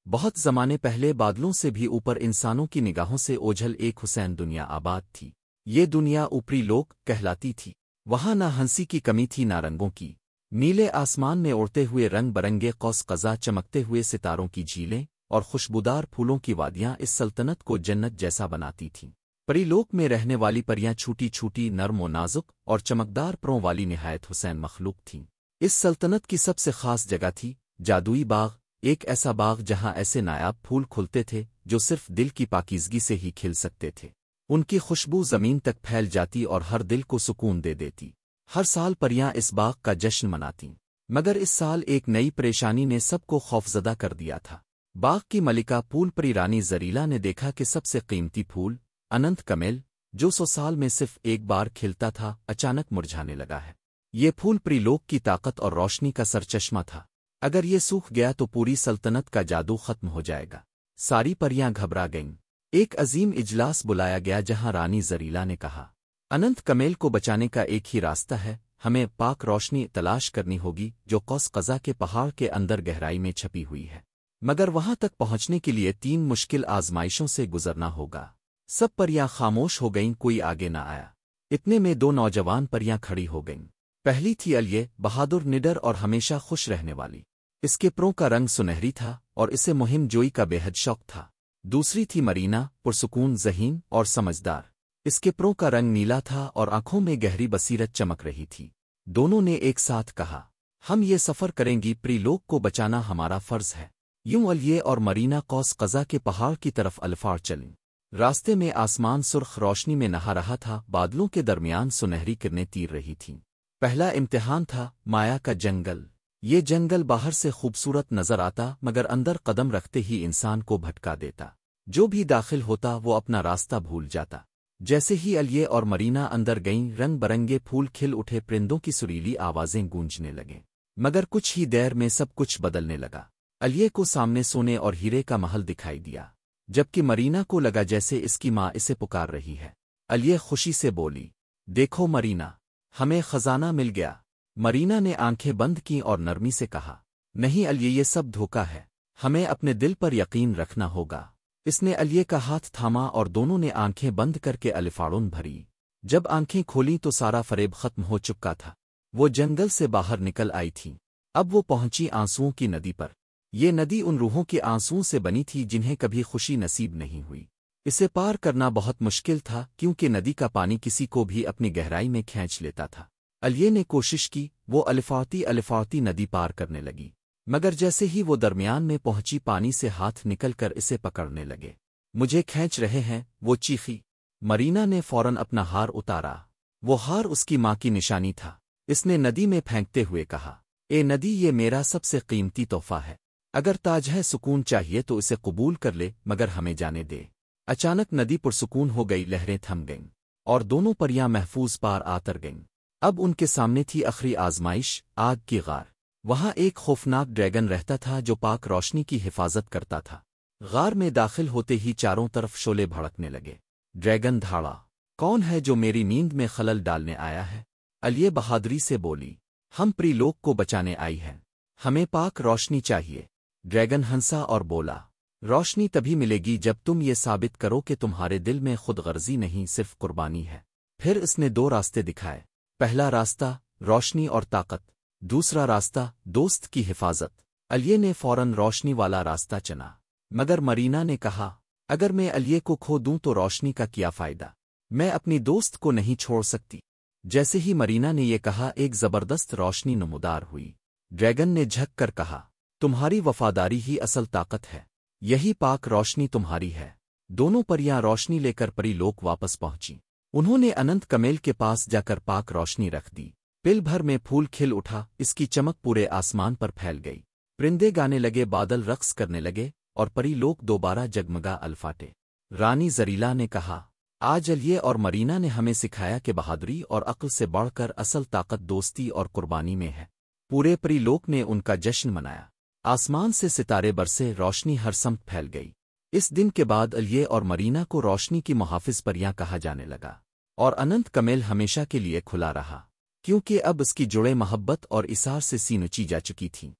بہت زمانے پہلے بادلوں سے بھی اوپر انسانوں کی نگاہوں سے اوجھل ایک حسین دنیا آباد تھی۔ یہ دنیا اوپری لوک کہلاتی تھی۔ وہاں نہ ہنسی کی کمی تھی نہ رنگوں کی۔ نیلے آسمان میں اڑتے ہوئے رنگ برنگے قوس قزح، چمکتے ہوئے ستاروں کی جھیلیں اور خوشبودار پھولوں کی وادیاں اس سلطنت کو جنت جیسا بناتی تھیں۔ پری لوک میں رہنے والی پریاں چھوٹی چھوٹی، نرم و نازک اور چمکدار پروں والی نہایت حسین مخلوق تھیں۔ اس سلطنت کی سب سے خاص جگہ تھی جادوئی باغ، ایک ایسا باغ جہاں ایسے نایاب پھول کھلتے تھے جو صرف دل کی پاکیزگی سے ہی کھل سکتے تھے۔ ان کی خوشبو زمین تک پھیل جاتی اور ہر دل کو سکون دے دیتی۔ ہر سال پریاں اس باغ کا جشن مناتیں، مگر اس سال ایک نئی پریشانی نے سب کو خوفزدہ کر دیا تھا۔ باغ کی ملکہ پھول پری رانی زریلا نے دیکھا کہ سب سے قیمتی پھول اننت کمیل، جو 100 سال میں صرف ایک بار کھلتا تھا، اچانک مرجھانے لگا ہے۔ یہ پھول پری لوک کی طاقت اور روشنی کا سرچشمہ تھا۔ اگر یہ سوکھ گیا تو پوری سلطنت کا جادو ختم ہو جائے گا۔ ساری پریاں گھبرا گئیں۔ ایک عظیم اجلاس بلایا گیا جہاں رانی زریلا نے کہا، اننت کمیل کو بچانے کا ایک ہی راستہ ہے، ہمیں پاک روشنی تلاش کرنی ہوگی جو قوس قزح کے پہاڑ کے اندر گہرائی میں چھپی ہوئی ہے۔ مگر وہاں تک پہنچنے کے لیے 3 مشکل آزمائشوں سے گزرنا ہوگا۔ سب پریاں خاموش ہو گئیں، کوئی آگے نہ آیا۔ اتنے میں 2 نوجوان پریاں کھڑی ہو گئیں۔ پہلی تھی الیے، بہادر، نڈر اور ہمیشہ خوش رہنے والی۔ اس کے پروں کا رنگ سنہری تھا اور اسے مہم جوئی کا بے حد شوق تھا۔ دوسری تھی مرینا، پرسکون، ذہین اور سمجھدار۔ اس کے پروں کا رنگ نیلا تھا اور آنکھوں میں گہری بصیرت چمک رہی تھی۔ دونوں نے ایک ساتھ کہا، ہم یہ سفر کریں گی، پری لوک کو بچانا ہمارا فرض ہے۔ یوں الیے اور مرینا قوس قزح کے پہاڑ کی طرف الفاڑ چلیں۔ راستے میں آسمان سرخ روشنی میں نہا رہا تھا، بادلوں کے درمیان سنہری کرنیں تیر رہی تھیں۔ پہلا امتحان تھا مایا کا جنگل۔ یہ جنگل باہر سے خوبصورت نظر آتا مگر اندر قدم رکھتے ہی انسان کو بھٹکا دیتا۔ جو بھی داخل ہوتا وہ اپنا راستہ بھول جاتا۔ جیسے ہی الیے اور مرینا اندر گئیں، رنگ برنگے پھول کھل اٹھے، پرندوں کی سریلی آوازیں گونجنے لگیں۔ مگر کچھ ہی دیر میں سب کچھ بدلنے لگا۔ الیے کو سامنے سونے اور ہیرے کا محل دکھائی دیا، جبکہ مرینا کو لگا جیسے اس کی ماں اسے پکار رہی ہے۔ الیے خوشی سے بولی، دیکھو مرینا، ہمیں خزانہ مل گیا۔ مرینا نے آنکھیں بند کیں اور نرمی سے کہا، نہیں الیے، یہ سب دھوکا ہے، ہمیں اپنے دل پر یقین رکھنا ہوگا۔ اس نے الیے کا ہاتھ تھاما اور دونوں نے آنکھیں بند کر کے الفاڑن بھری۔ جب آنکھیں کھولیں تو سارا فریب ختم ہو چکا تھا۔ وہ جنگل سے باہر نکل آئی تھیں۔ اب وہ پہنچی آنسوؤں کی ندی پر۔ یہ ندی ان روحوں کے آنسوؤں سے بنی تھی جنہیں کبھی خوشی نصیب نہیں ہوئی۔ اسے پار کرنا بہت مشکل تھا کیونکہ ندی کا پانی کسی کو بھی اپنی گہرائی میں کھینچ لیتا تھا۔ الیے نے کوشش کی، وہ الفاڑتی ندی پار کرنے لگی، مگر جیسے ہی وہ درمیان میں پہنچی، پانی سے ہاتھ نکل کر اسے پکڑنے لگے۔ مجھے کھینچ رہے ہیں، وہ چیخی۔ مرینا نے فوراً اپنا ہار اتارا۔ وہ ہار اس کی ماں کی نشانی تھا۔ اس نے ندی میں پھینکتے ہوئے کہا، اے ندی، یہ میرا سب سے قیمتی تحفہ ہے۔ اگر تاج ہے سکون چاہیے تو اسے قبول کر لے، مگر ہمیں جانے دے۔ اچانک ندی پرسکون ہو گئی، لہریں تھم گئیں اور دونوں پریاں محفوظ پار آتر گئیں۔ اب ان کے سامنے تھی آخری آزمائش، آگ کی غار۔ وہاں ایک خوفناک ڈریگن رہتا تھا جو پاک روشنی کی حفاظت کرتا تھا۔ غار میں داخل ہوتے ہی چاروں طرف شعلے بھڑکنے لگے۔ ڈریگن دھاڑا، کون ہے جو میری نیند میں خلل ڈالنے آیا ہے؟ الیے بہادری سے بولی، ہم پری لوک کو بچانے آئی ہیں، ہمیں پاک روشنی چاہیے۔ ڈریگن ہنسا اور بولا، روشنی تبھی ملے گی جب تم یہ ثابت کرو کہ تمہارے دل میں خود غرضی نہیں، صرف قربانی ہے۔ پھر اس نے 2 راستے دکھائے۔ پہلا راستہ روشنی اور طاقت، دوسرا راستہ دوست کی حفاظت۔ الیے نے فوراً روشنی والا راستہ چنا، مگر مرینا نے کہا، اگر میں الیے کو کھو دوں تو روشنی کا کیا فائدہ؟ میں اپنی دوست کو نہیں چھوڑ سکتی۔ جیسے ہی مرینا نے یہ کہا، ایک زبردست روشنی نمودار ہوئی۔ ڈریگن نے جھک کر کہا، تمہاری وفاداری ہی اصل طاقت ہے، یہی پاک روشنی تمہاری ہے۔ دونوں پریاں روشنی لے کر پری لوک واپس پہنچیں۔ انہوں نے اننت کمیل کے پاس جا کر پاک روشنی رکھ دی۔ پل بھر میں پھول کھل اٹھا، اس کی چمک پورے آسمان پر پھیل گئی۔ پرندے گانے لگے، بادل رقص کرنے لگے اور پری لوک دوبارہ جگمگا الفاٹے۔ رانی زریلا نے کہا، آج الیے اور مرینا نے ہمیں سکھایا کہ بہادری اور عقل سے بڑھ کر اصل طاقت دوستی اور قربانی میں ہے۔ پورے پری لوک نے ان کا جشن منایا۔ آسمان سے ستارے برسے، روشنی ہر سمت پھیل گئی۔ اس دن کے بعد الیے اور مرینا کو روشنی کی محافظ پریاں کہا جانے لگا، اور اننت کمیل ہمیشہ کے لیے کھلا رہا، کیونکہ اب اس کی جڑیں محبت اور اثار سے سینچی جا چکی تھیں۔